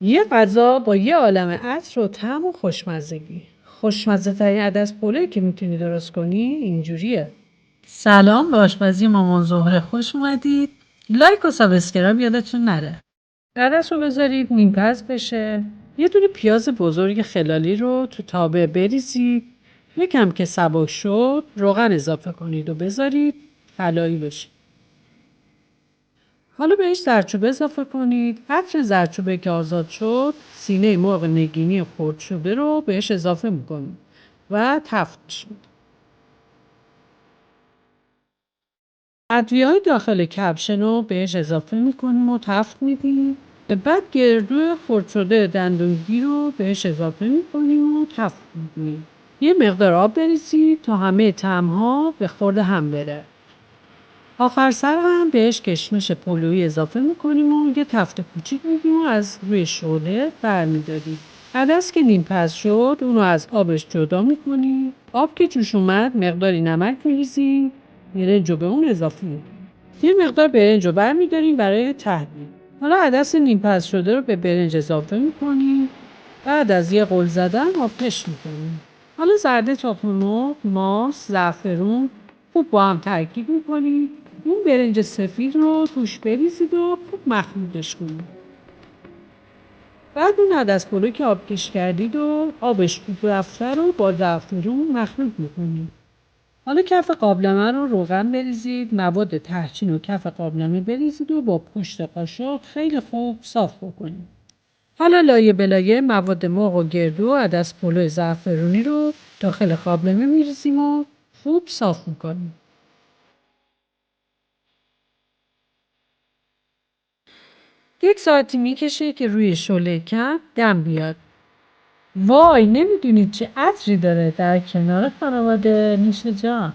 یه غذا با یه عالمه عطر و طعم و خوشمزگی. خوشمزه ترین عدس پلویی که میتونی درست کنی اینجوریه. سلام به آشپزی مامان زهره، خوش اومدید. لایک و سابسکرایب یادتون نره. عدس رو بذارید نیمپز بشه. یه دونه پیاز بزرگ خلالی رو تو تابه بریزید. یکم که سبک شد روغن اضافه کنید و بذارید طلایی بشه. حالا بهش زردچوبه اضافه کنید. عطر زردچوبه که آزاد شد سینه مرغ نگینی خرد شده رو بهش اضافه میکنید و تفتش میدید. ادویه‌های داخل کپشن رو بهش اضافه میکنیم و تفت میدیم. بعد گردو خرد شده دندونگی رو بهش اضافه میکنیم و تفت میدیم. یه مقدار آب بریزید تا همه طعم‌ها به خورد هم بره. آخر سر هم بهش کشمش پلویی اضافه میکنیم و یه تفت کوچیک میدیم و از روی شعله برمیداریم. عدس که نیمپز شد اونو از آبش جدا میکنیم. آب که جوش اومد مقداری نمک میریزیم. برنج رو به اون اضافه میکنیم. یه مقدار برنج رو برمیداریم برای تحلیل. حالا عدس نیمپز شده رو به برنج اضافه میکنیم. بعد از یه غل زدن آبکش میکنیم. حالا زرده تخم مرغ، ماست، زعفرون خوب با هم ترکیب میکنید. اون برنج سفید رو توش بریزید و خوب مخلوطش کنید. بعد اون عدس پلو که آبکش کردید و آبش خوب رفته رو با زعفرون مخلوط میکنید. حالا کف قابلمه رو روغن بریزید، مواد ترچین و کف قابلمه بریزید و با پشت قاشق خیلی خوب صاف بکنید. حالا لایه به لایه مواد مرغ و گردو و عدس پلو زعفرونی رو داخل قابلمه میریزیم و خوب صاف میکنیم. 1 ساعتی میکشه که روی شعله کم دم بیاد. وای نمیدونید چه عطری داره در کنار خانواده نوش جان.